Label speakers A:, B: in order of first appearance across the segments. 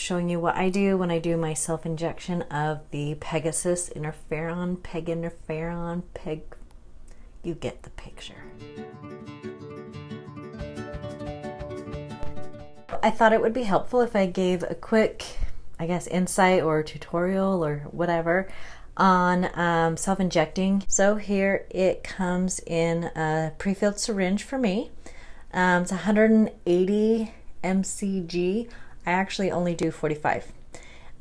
A: showing you what I do when I do my self-injection of the Pegasys Interferon, PEGINTERFERON, you get the picture. I thought it would be helpful if I gave a quick, I guess, insight or tutorial or whatever on self-injecting. So here it comes in a pre-filled syringe for me. It's 180 mcg. I actually only do 45.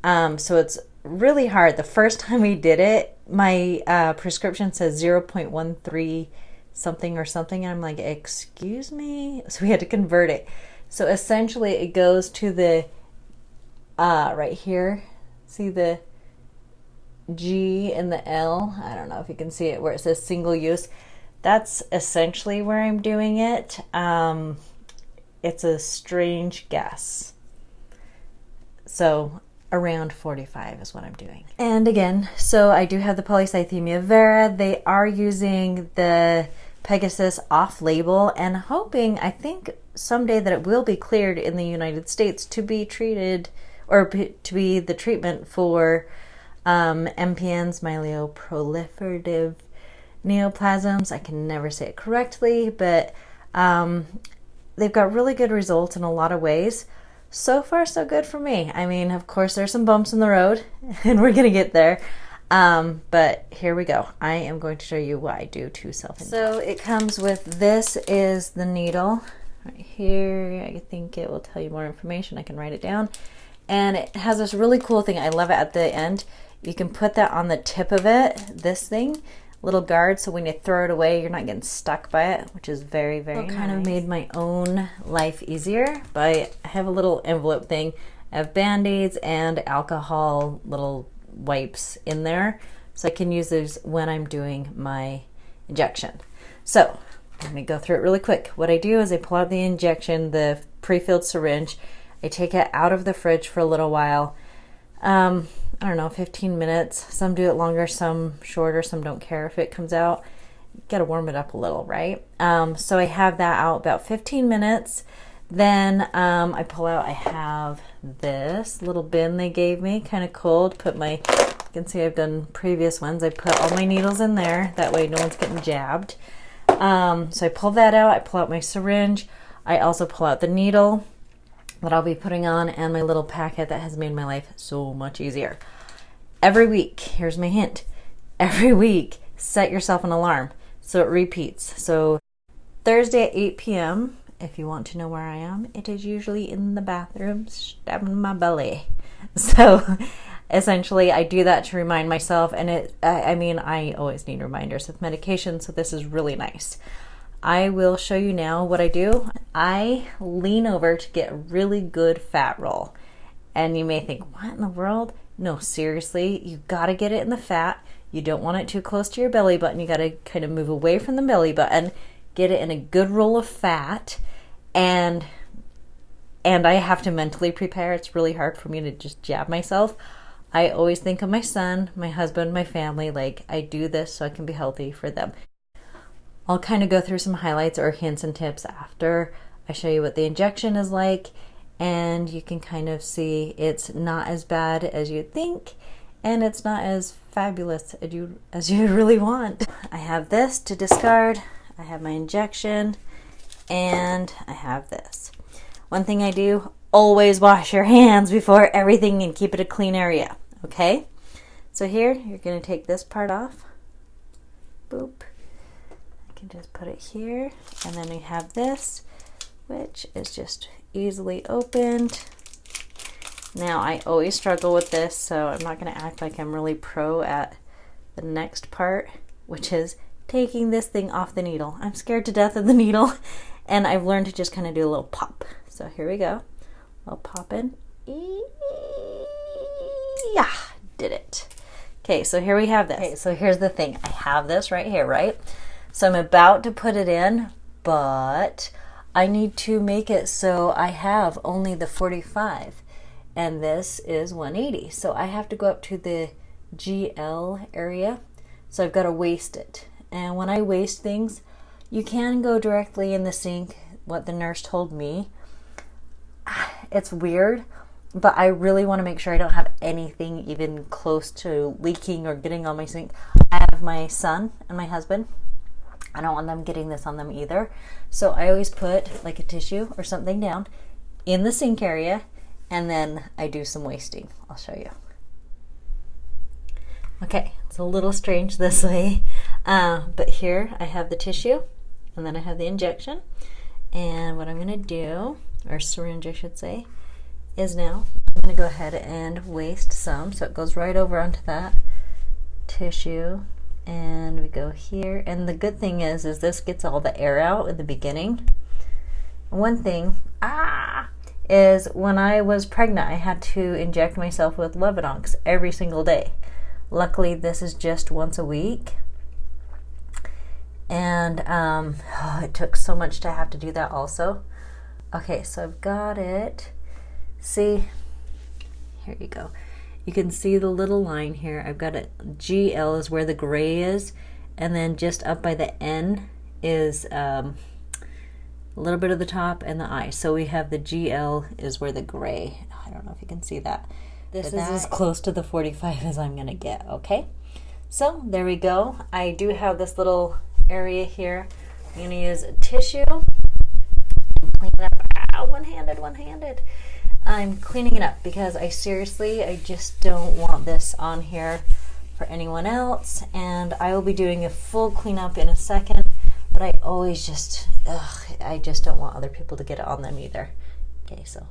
A: So it's really hard. The first time we did it, my prescription says 0.13 something or something, and I'm like, excuse me? So we had to convert it. So essentially it goes to the right here. See the G and the L? I don't know if you can see it where it says single use. That's essentially where I'm doing it. It's a strange guess. So around 45 is what I'm doing. And again, so I do have the Polycythemia Vera. They are using the Pegasys off-label and hoping, I think someday, that it will be cleared in the United States to be treated, or to be the treatment for MPNs, Myeloproliferative Neoplasms. I can never say it correctly, but they've got really good results in a lot of ways. So far, so good for me. I mean, of course, there's some bumps in the road, and we're gonna get there. But here we go. I am going to show you what I do to self-inject. So it comes with, this is the needle right here. I think it will tell you more information. I can write it down. And it has this really cool thing. I love it at the end. You can put that on the tip of it, this thing, little guard, so when you throw it away, you're not getting stuck by it, which is very, very nice. Kind of made my own life easier, but I have a little envelope thing. I have Band-Aids and alcohol little wipes in there, so I can use those when I'm doing my injection. So let me go through it really quick. What I do is I pull out the injection, the pre-filled syringe. I take it out of the fridge for a little while. I don't know, 15 minutes. Some do it longer, some shorter, some don't care if it comes out. You gotta warm it up a little, right? So I have that out about 15 minutes. Then I pull out, I have this little bin they gave me, kind of cold. Put my, you can see I've done previous ones. I put all my needles in there. That way no one's getting jabbed. So I pull that out. I pull out my syringe. I also pull out the needle that I'll be putting on, and my little packet that has made my life so much easier. Every week, here's my hint, every week set yourself an alarm so it repeats. So Thursday at 8 p.m., if you want to know where I am, it is usually in the bathroom stabbing my belly. So essentially I do that to remind myself, and I mean, I always need reminders with medication, so this is really nice. I will show you now what I do. I lean over to get a really good fat roll. And you may think, what in the world? No, seriously, you gotta get it in the fat. You don't want it too close to your belly button. You gotta kind of move away from the belly button, get it in a good roll of fat, and I have to mentally prepare. It's really hard for me to just jab myself. I always think of my son, my husband, my family. Like, I do this so I can be healthy for them. I'll kind of go through some highlights or hints and tips after I show you what the injection is like, and you can kind of see it's not as bad as you'd think, and it's not as fabulous as you really want. I have this to discard, I have my injection, and I have this. One thing I do, always wash your hands before everything and keep it a clean area, okay? So here, you're gonna take this part off, boop. Can just put it here, and then we have this, which is just easily opened. Now I always struggle with this, so I'm not going to act like I'm really pro at the next part, which is taking this thing off the needle. I'm scared to death of the needle, and I've learned to just kind of do a little pop. So here we go. I'll pop in. Yeah, did it. Okay, so here we have this. Okay, so here's the thing. I have this right here, right? So I'm about to put it in, but I need to make it so I have only the 45, and this is 180. So I have to go up to the GL area. So I've got to waste it. And when I waste things, you can go directly in the sink, what the nurse told me. It's weird. but I really want to make sure I don't have anything even close to leaking or getting on my sink. I have my son and my husband. I don't want them getting this on them either. So I always put like a tissue or something down in the sink area, and then I do some wasting. I'll show you. Okay, it's a little strange this way, but here I have the tissue, and then I have the injection. And what I'm going to do, or syringe I should say, is now I'm going to go ahead and waste some, so it goes right over onto that tissue, and we go here. And the good thing is this gets all the air out in the beginning. One thing is when I was pregnant, I had to inject myself with Levodox every single day. Luckily, this is just once a week, and it took so much to have to do that also. Okay, so I've got it. See, here you go. You can see the little line here. I've got it. GL is where the gray is, and then just up by the N is a little bit of the top and the I. So we have the GL is where the gray. I don't know if you can see that. This is as close to the 45 as I'm going to get, okay? So there we go. I do have this little area here. I'm going to use a tissue. Clean it up. One-handed. I'm cleaning it up because I just don't want this on here for anyone else. And I will be doing a full cleanup in a second, but I always I just don't want other people to get it on them either. Okay, so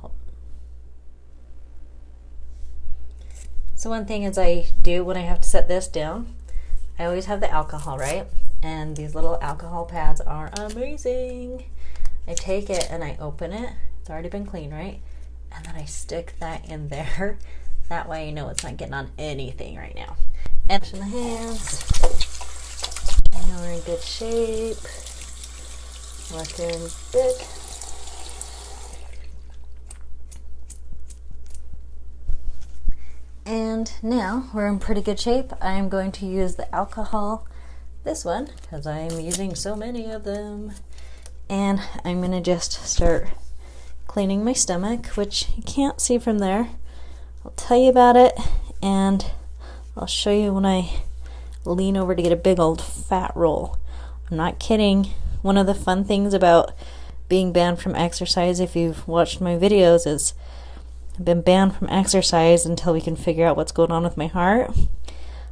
A: one thing is I do when I have to set this down, I always have the alcohol, right? And these little alcohol pads are amazing. I take it and I open it. It's already been cleaned, right? And then I stick that in there. That way I know it's not getting on anything right now. And in the hands. I know we're in good shape. Looking good. And now we're in pretty good shape. I'm going to use the alcohol, this one, because I'm using so many of them. And I'm going to just start cleaning my stomach, which you can't see from there. I'll tell you about it, and I'll show you when I lean over to get a big old fat roll. I'm not kidding. One of the fun things about being banned from exercise, if you've watched my videos, is I've been banned from exercise until we can figure out what's going on with my heart.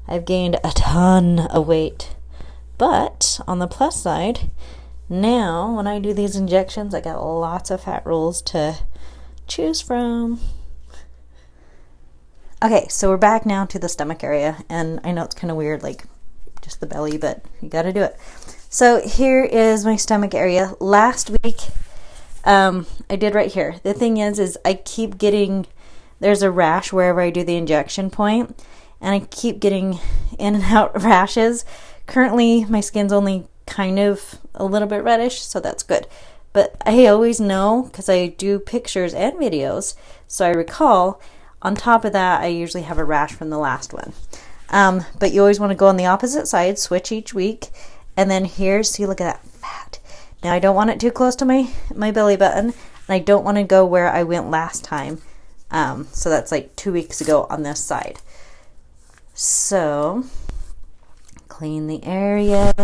A: I've gained a ton of weight. But on the plus side, now when I do these injections, I got lots of fat rolls to choose from. Okay, so we're back now to the stomach area, and I know it's kind of weird, like just the belly, but you got to do it. So here is my stomach area. Last week, I did right here. The thing is I keep getting, there's a rash wherever I do the injection point, and I keep getting in and out rashes. Currently, my skin's only kind of a little bit reddish, so that's good. But I always know, because I do pictures and videos, so I recall, on top of that, I usually have a rash from the last one. But you always want to go on the opposite side, switch each week, and then here, see, look at that fat. Now, I don't want it too close to my belly button, and I don't want to go where I went last time. So that's like 2 weeks ago on this side. So, clean the area.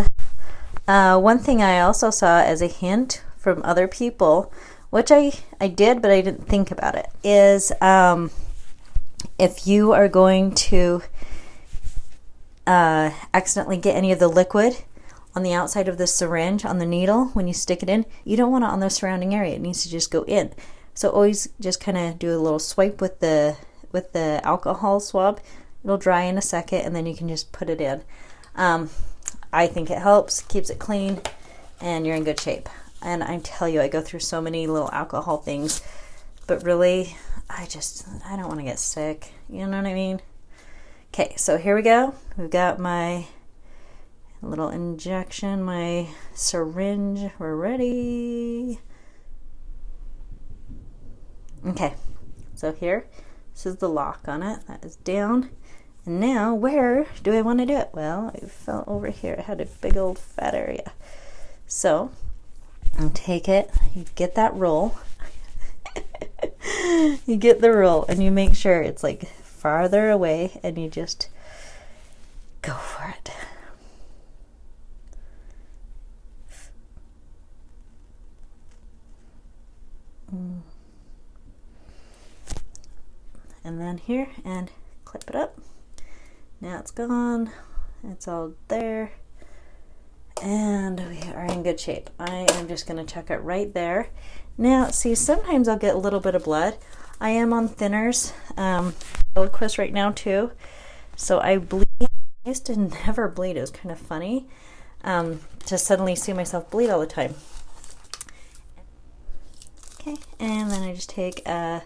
A: One thing I also saw as a hint from other people, which I did, but I didn't think about it, is if you are going to accidentally get any of the liquid on the outside of the syringe, on the needle, when you stick it in, you don't want it on the surrounding area. It needs to just go in. So always just kind of do a little swipe with the alcohol swab. It'll dry in a second, and then you can just put it in. I think it helps, keeps it clean, and you're in good shape. And I tell you, I go through so many little alcohol things, but really, I don't want to get sick. You know what I mean? Okay, so here we go. We've got my little injection, my syringe. We're ready. Okay, so here, this is the lock on it. That is down. And now, where do I want to do it? Well, I fell over here. I had a big old fat area. So, I'll take it. You get that roll. You get the rule and you make sure it's like farther away and you just go for it. And then here, and clip it up. Now it's gone. It's all there. And we are in good shape. I am just going to chuck it right there. Now, see, sometimes I'll get a little bit of blood. I am on thinners, Eliquis right now too. So I bleed. I used to never bleed. It was kind of funny to suddenly see myself bleed all the time. Okay, and then I just take a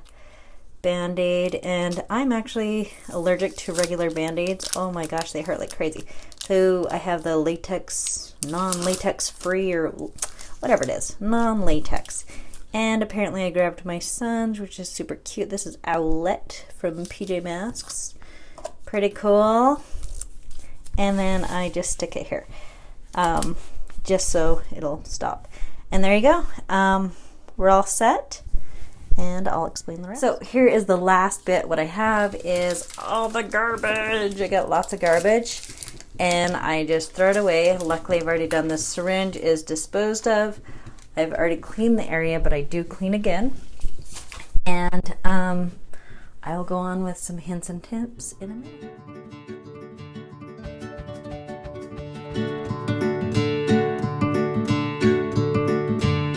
A: Band-Aid, and I'm actually allergic to regular Band-Aids. Oh my gosh, they hurt like crazy. So I have the latex, non-latex free, or whatever it is, non-latex. And apparently I grabbed my son's, which is super cute. This is Owlette from PJ Masks. Pretty cool. And then I just stick it here, just so it'll stop. And there you go. We're all set. And I'll explain the rest. So here is the last bit. What I have is all the garbage. I got lots of garbage and I just throw it away. Luckily I've already done this. Syringe is disposed of. I've already cleaned the area, but I do clean again. And I'll go on with some hints and tips in a minute.